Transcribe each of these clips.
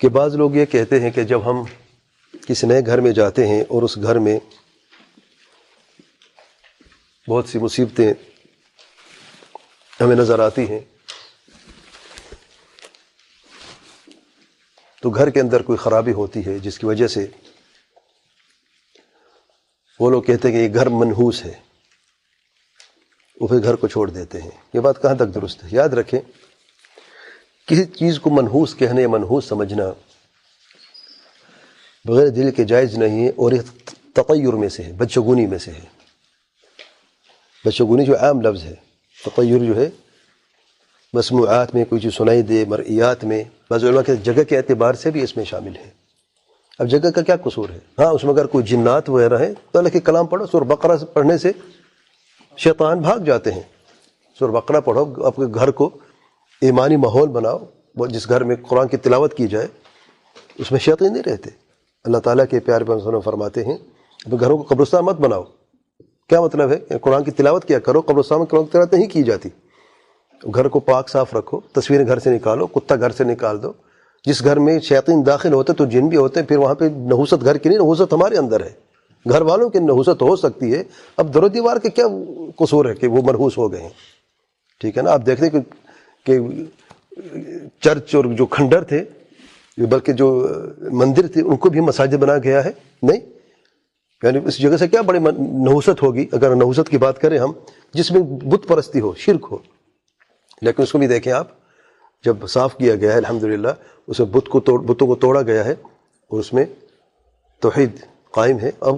کہ بعض لوگ یہ کہتے ہیں کہ جب ہم کسی نئے گھر میں جاتے ہیں اور اس گھر میں بہت سی مصیبتیں ہمیں نظر آتی ہیں، تو گھر کے اندر کوئی خرابی ہوتی ہے جس کی وجہ سے وہ لوگ کہتے ہیں کہ یہ گھر منحوس ہے، وہ پھر گھر کو چھوڑ دیتے ہیں۔ یہ بات کہاں تک درست ہے؟ یاد رکھیں، کسی چیز کو منحوس کہنے یا منحوس سمجھنا بغیر دل کے جائز نہیں ہے، اور یہ تطیر میں سے ہے، بدشگونی میں سے ہے۔ بدشگونی جو عام لفظ ہے، تطیر جو ہے مسموعات میں کوئی چیز سنائی دے، مرئیات میں، بعض علماء کے جگہ کے اعتبار سے بھی اس میں شامل ہے۔ اب جگہ کا کیا قصور ہے؟ ہاں اس میں اگر کوئی جنات وغیرہ ہیں تو اللہ کے کلام پڑھو، سورہ بقرہ پڑھنے سے شیطان بھاگ جاتے ہیں۔ سورہ بقرہ پڑھو، اپنے گھر کو ایمانی ماحول بناؤ، وہ جس گھر میں قرآن کی تلاوت کی جائے اس میں شیطان نہیں رہتے۔ اللہ تعالیٰ کے پیارے پیغمبر صلی اللہ علیہ وسلم فرماتے ہیں اپنے گھروں کو قبرستان مت بناؤ۔ کیا مطلب ہے؟ قرآن کی تلاوت کیا کرو، قبرستان میں قرآن کی تلاوت نہیں کی جاتی۔ گھر کو پاک صاف رکھو، تصویریں گھر سے نکالو، کتا گھر سے نکال دو۔ جس گھر میں شیاطین داخل ہوتے تو جن بھی ہوتے ہیں، پھر وہاں پہ نحوست گھر کی نہیں، نحوست ہمارے اندر ہے، گھر والوں کی نحوست ہو سکتی ہے۔ اب در و دیوار کے کیا قصور ہے کہ وہ منحوس ہو گئے ہیں؟ ٹھیک ہے نا؟ آپ دیکھتے ہیں کہ چرچ اور جو کھنڈر تھے، بلکہ جو مندر تھے، ان کو بھی مساجد بنا گیا ہے۔ نہیں، یعنی اس جگہ سے کیا بڑی نحوست ہوگی اگر نحوست کی بات کریں ہم، جس میں بت پرستی ہو، شرک ہو۔ لیکن اس کو بھی دیکھیں آپ، جب صاف کیا گیا ہے الحمدللہ، اس میں بتوں کو توڑا گیا ہے اور اس میں توحید قائم ہے۔ اب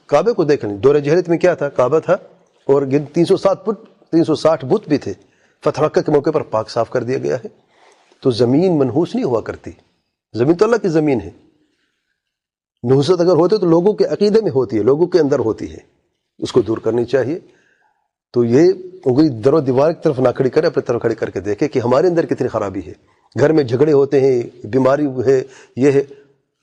کعبے کو دیکھ لیں، دور جہلیت میں کیا تھا؟ کعبہ تھا اور 360 بت بھی تھے۔ فتح مکہ کے موقع پر پاک صاف کر دیا گیا ہے۔ تو زمین منحوس نہیں ہوا کرتی، زمین تو اللہ کی زمین ہے۔ نحوست اگر ہوتے تو لوگوں کے عقیدے میں ہوتی ہے، لوگوں کے اندر ہوتی ہے، اس کو دور کرنی چاہیے۔ تو یہ انگلی در و دیوار کی طرف نہ کھڑی کرے، اپنی طرف کھڑی کر کے دیکھے کہ ہمارے اندر کتنی خرابی ہے۔ گھر میں جھگڑے ہوتے ہیں، بیماری ہے، یہ ہے،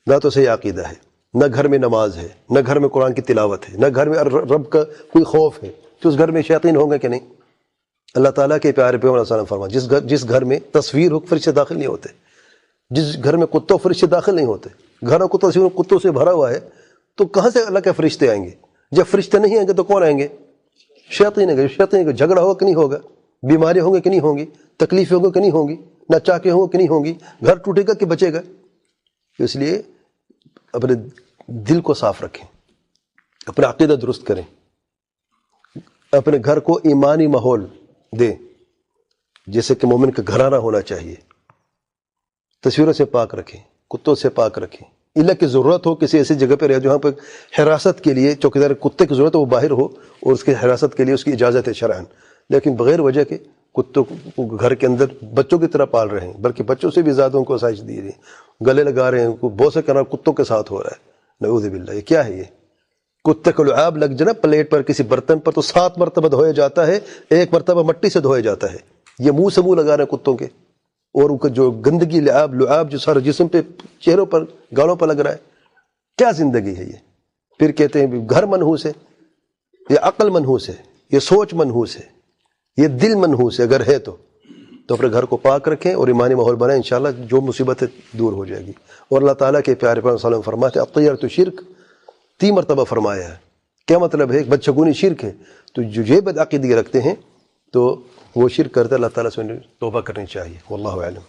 نہ تو صحیح عقیدہ ہے، نہ گھر میں نماز ہے، نہ گھر میں قرآن کی تلاوت ہے، نہ گھر میں رب کا کوئی خوف ہے، تو اس گھر میں شیاطین ہوں گے کہ نہیں؟ اللہ تعالیٰ کے پیارے پیغمبر صلی اللہ علیہ وسلم فرمایا، جس گھر میں تصویر ہو فرشتے داخل نہیں ہوتے، جس گھر میں کتوں فرشتے داخل نہیں ہوتے، گھروں کو تصویر کتوں سے بھرا ہوا ہے، تو کہاں سے اللہ کے فرشتے آئیں گے؟ جب فرشتے نہیں آئیں گے تو کون آئیں گے؟ شیاطین آئیں گے۔ شیاطین کا جھگڑا ہوگا کہ نہیں ہوگا؟ بیماری ہوں گے کہ نہیں ہوں گی؟ تکلیفیں ہوں گی کہ نہیں ہوں گی؟ نہ چاکیں ہوں گے کہ نہیں ہوں گی؟ گھر ٹوٹے گا کہ بچے گا؟ اس لیے اپنے دل کو صاف رکھیں، اپنا عقیدہ درست کریں، اپنے گھر کو ایمانی ماحول دیں، جیسے کہ مومن کا گھرانہ ہونا چاہیے۔ تصویروں سے پاک رکھیں، کتوں سے پاک رکھیں۔ اللہ کی ضرورت ہو کسی ایسی جگہ پہ رہے جہاں پہ حراست کے لیے چوکیدار کتے کی ضرورت ہے، وہ باہر ہو اور اس کی حراست کے لیے اس کی اجازت ہے شرعاً، لیکن بغیر وجہ کے کتوں کو گھر کے اندر بچوں کی طرح پال رہے ہیں، بلکہ بچوں سے بھی زیادہ ان کو آسائش دی رہی ہیں، گلے لگا رہے ہیں، ان کو بوسہ کرنا کتوں کے ساتھ ہو رہا ہے، نعوذ باللہ۔ یہ کیا ہے؟ یہ کتے کو لعاب لگ جائے نا پلیٹ پر کسی برتن پر تو 7 مرتبہ دھویا جاتا ہے، 1 مرتبہ مٹی سے دھویا جاتا ہے۔ یہ منہ سے منہ لگا رہے ہیں کتوں کے، اور ان کا جو گندگی لعاب جو سارے جسم پہ، چہروں پر، گالوں پر لگ رہا ہے، کیا زندگی ہے یہ؟ پھر کہتے ہیں گھر منحوس ہے، یہ عقل منحوس ہے، یہ سوچ منحوس ہے، یہ دل منحوس ہے۔ اگر ہے تو اپنے گھر کو پاک رکھیں اور ایمانی ماحول بنائیں، انشاءاللہ جو مصیبت ہے دور ہو جائے گی۔ اور اللہ تعالیٰ کے پیارے پیغمبر صلی اللہ علیہ وسلم فرماتے ہیں الطیرۃ شرک، 3 مرتبہ فرمایا ہے۔ کیا مطلب ہے؟ بدشگونی شرک ہے۔ تو جو یہ بدعقیدگی رکھتے ہیں تو وہ شرک کرتے، اللہ تعالیٰ سے توبہ کرنی چاہیے۔ واللہ اعلم۔